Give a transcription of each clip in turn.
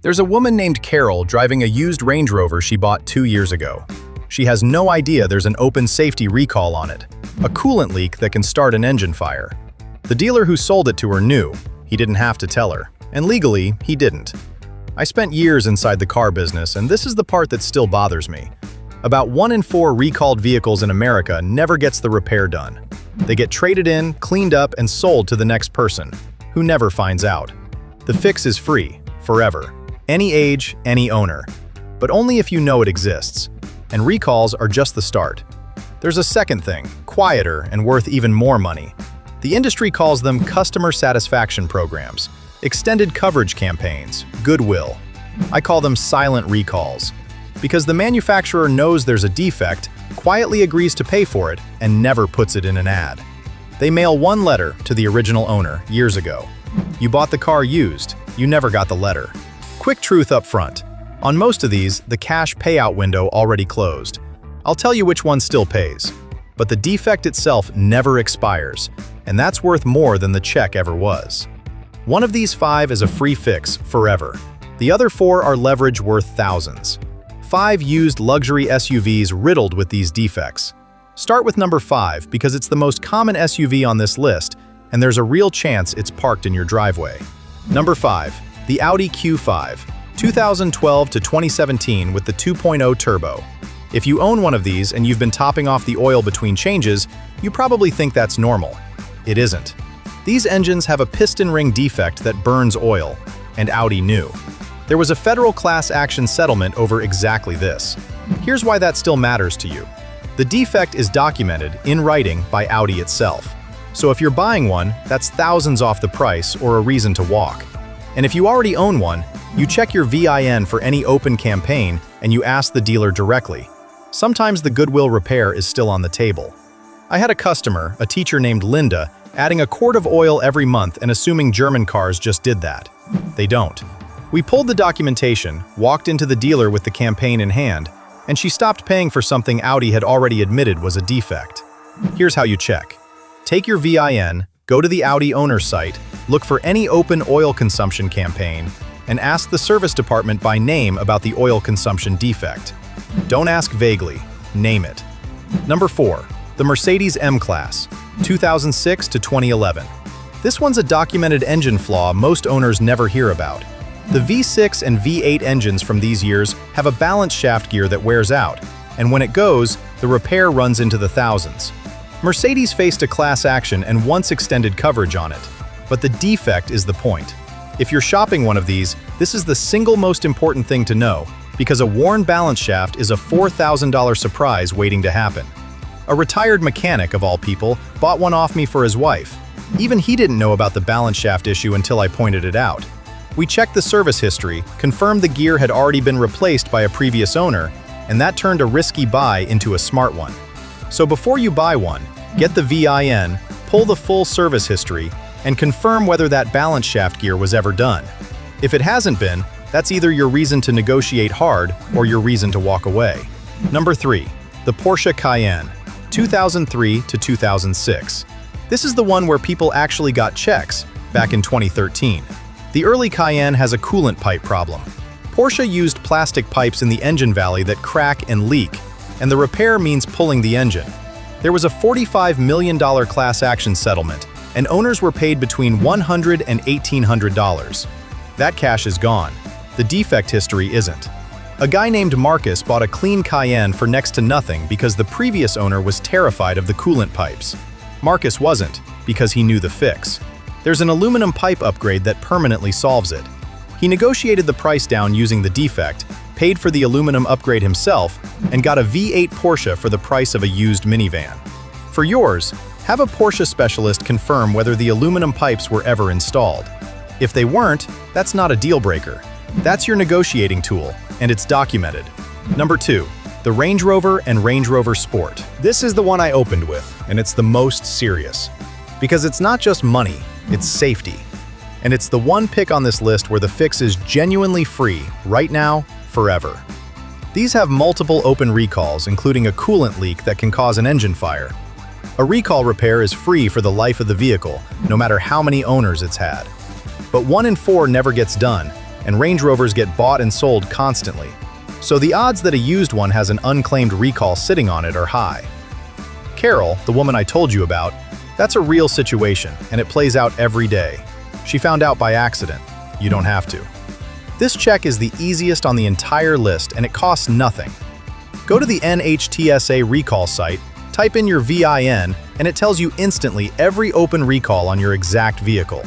There's a woman named Carol driving a used Range Rover she bought 2 years ago. She has no idea there's an open safety recall on it, a coolant leak that can start an engine fire. The dealer who sold it to her knew. He didn't have to tell her, and legally, he didn't. I spent years inside the car business, and this is the part that still bothers me. About 1 in 4 recalled vehicles in America never gets the repair done. They get traded in, cleaned up, and sold to the next person, who never finds out. The fix is free, forever. Any age, any owner. But only if you know it exists. And recalls are just the start. There's a second thing, quieter and worth even more money. The industry calls them customer satisfaction programs, extended coverage campaigns, goodwill. I call them silent recalls. Because the manufacturer knows there's a defect, quietly agrees to pay for it, and never puts it in an ad. They mail one letter to the original owner years ago. You bought the car used, you never got the letter. Quick truth up front. On most of these, the cash payout window already closed. I'll tell you which one still pays. But the defect itself never expires, and that's worth more than the check ever was. One of these 5 is a free fix forever. The other 4 are leverage worth thousands. 5 used luxury SUVs riddled with these defects. Start with number 5 because it's the most common SUV on this list, and there's a real chance it's parked in your driveway. Number 5. The Audi Q5, 2012 to 2017 with the 2.0 turbo. If you own one of these and you've been topping off the oil between changes, you probably think that's normal. It isn't. These engines have a piston ring defect that burns oil, and Audi knew. There was a federal class action settlement over exactly this. Here's why that still matters to you. The defect is documented in writing by Audi itself. So if you're buying one, that's thousands off the price or a reason to walk. And if you already own one, you check your VIN for any open campaign and you ask the dealer directly. Sometimes the goodwill repair is still on the table. I had a customer, a teacher named Linda, adding a quart of oil every month and assuming German cars just did that. They don't. We pulled the documentation, walked into the dealer with the campaign in hand, and she stopped paying for something Audi had already admitted was a defect. Here's how you check. Take your VIN, go to the Audi owner site, look for any open oil consumption campaign, and ask the service department by name about the oil consumption defect. Don't ask vaguely, name it. Number 4. The Mercedes M-Class, 2006 to 2011. This one's a documented engine flaw most owners never hear about. The V6 and V8 engines from these years have a balance shaft gear that wears out, and when it goes, the repair runs into the thousands. Mercedes faced a class action and once extended coverage on it. But the defect is the point. If you're shopping one of these, this is the single most important thing to know, because a worn balance shaft is a $4,000 surprise waiting to happen. A retired mechanic, of all people, bought one off me for his wife. Even he didn't know about the balance shaft issue until I pointed it out. We checked the service history, confirmed the gear had already been replaced by a previous owner, and that turned a risky buy into a smart one. So before you buy one, get the VIN, pull the full service history, and confirm whether that balance shaft gear was ever done. If it hasn't been, that's either your reason to negotiate hard or your reason to walk away. Number 3. The Porsche Cayenne, 2003 to 2006. This is the one where people actually got checks, back in 2013. The early Cayenne has a coolant pipe problem. Porsche used plastic pipes in the engine valley that crack and leak, and the repair means pulling the engine. There was a $45 million class action settlement, and owners were paid between $100 and $1,800. That cash is gone. The defect history isn't. A guy named Marcus bought a clean Cayenne for next to nothing because the previous owner was terrified of the coolant pipes. Marcus wasn't, because he knew the fix. There's an aluminum pipe upgrade that permanently solves it. He negotiated the price down using the defect, paid for the aluminum upgrade himself, and got a V8 Porsche for the price of a used minivan. For yours, have a Porsche specialist confirm whether the aluminum pipes were ever installed. If they weren't, that's not a deal breaker. That's your negotiating tool, and it's documented. Number 2. The Range Rover and Range Rover Sport. This is the one I opened with, and it's the most serious. Because it's not just money, it's safety. And it's the one pick on this list where the fix is genuinely free, right now, forever. These have multiple open recalls, including a coolant leak that can cause an engine fire. A recall repair is free for the life of the vehicle, no matter how many owners it's had. But 1 in 4 never gets done, and Range Rovers get bought and sold constantly. So the odds that a used one has an unclaimed recall sitting on it are high. Carol, the woman I told you about, that's a real situation, and it plays out every day. She found out by accident. You don't have to. This check is the easiest on the entire list, and it costs nothing. Go to the NHTSA recall site, type in your VIN, and it tells you instantly every open recall on your exact vehicle.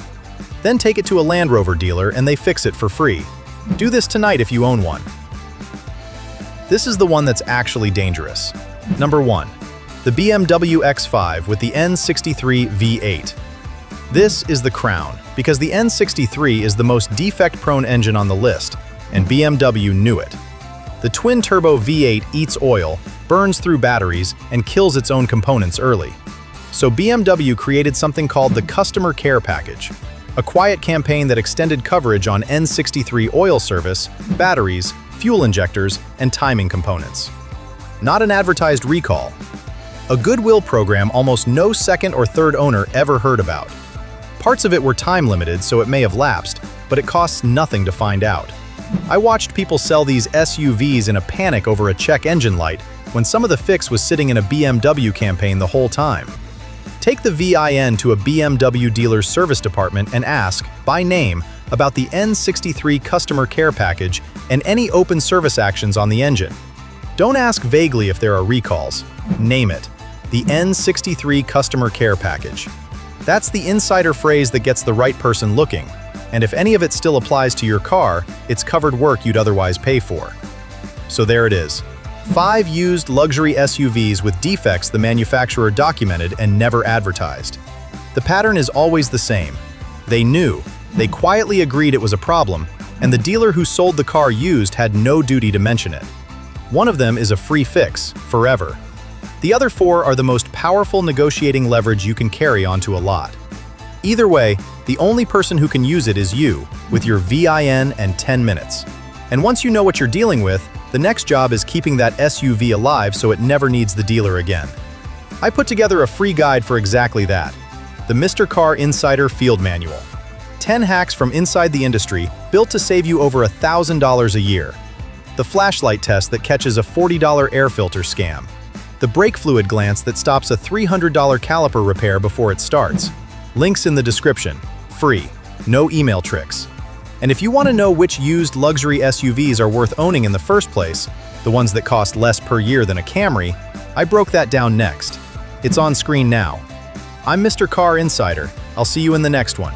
Then take it to a Land Rover dealer and they fix it for free. Do this tonight if you own one. This is the one that's actually dangerous. Number 1. The BMW X5 with the N63 V8. This is the crown, because the N63 is the most defect-prone engine on the list, and BMW knew it. The twin-turbo V8 eats oil, burns through batteries, and kills its own components early. So BMW created something called the Customer Care Package, a quiet campaign that extended coverage on N63 oil service, batteries, fuel injectors, and timing components. Not an advertised recall. A goodwill program almost no second or third owner ever heard about. Parts of it were time-limited, so it may have lapsed, but it costs nothing to find out. I watched people sell these SUVs in a panic over a check engine light when some of the fix was sitting in a BMW campaign the whole time. Take the VIN to a BMW dealer's service department and ask, by name, about the N63 Customer Care Package and any open service actions on the engine. Don't ask vaguely if there are recalls. Name it. The N63 Customer Care Package. That's the insider phrase that gets the right person looking, and if any of it still applies to your car, it's covered work you'd otherwise pay for. So there it is. 5 used luxury SUVs with defects the manufacturer documented and never advertised. The pattern is always the same. They knew, they quietly agreed it was a problem, and the dealer who sold the car used had no duty to mention it. One of them is a free fix, forever. The other 4 are the most powerful negotiating leverage you can carry onto a lot. Either way, the only person who can use it is you, with your VIN and 10 minutes. And once you know what you're dealing with, the next job is keeping that SUV alive so it never needs the dealer again. I put together a free guide for exactly that. The Mr. Car Insider Field Manual. 10 hacks from inside the industry, built to save you over $1,000 a year. The flashlight test that catches a $40 air filter scam. The brake fluid glance that stops a $300 caliper repair before it starts. Links in the description. Free. No email tricks. And if you want to know which used luxury SUVs are worth owning in the first place, the ones that cost less per year than a Camry, I broke that down next. It's on screen now. I'm Mr. Car Insider. I'll see you in the next one.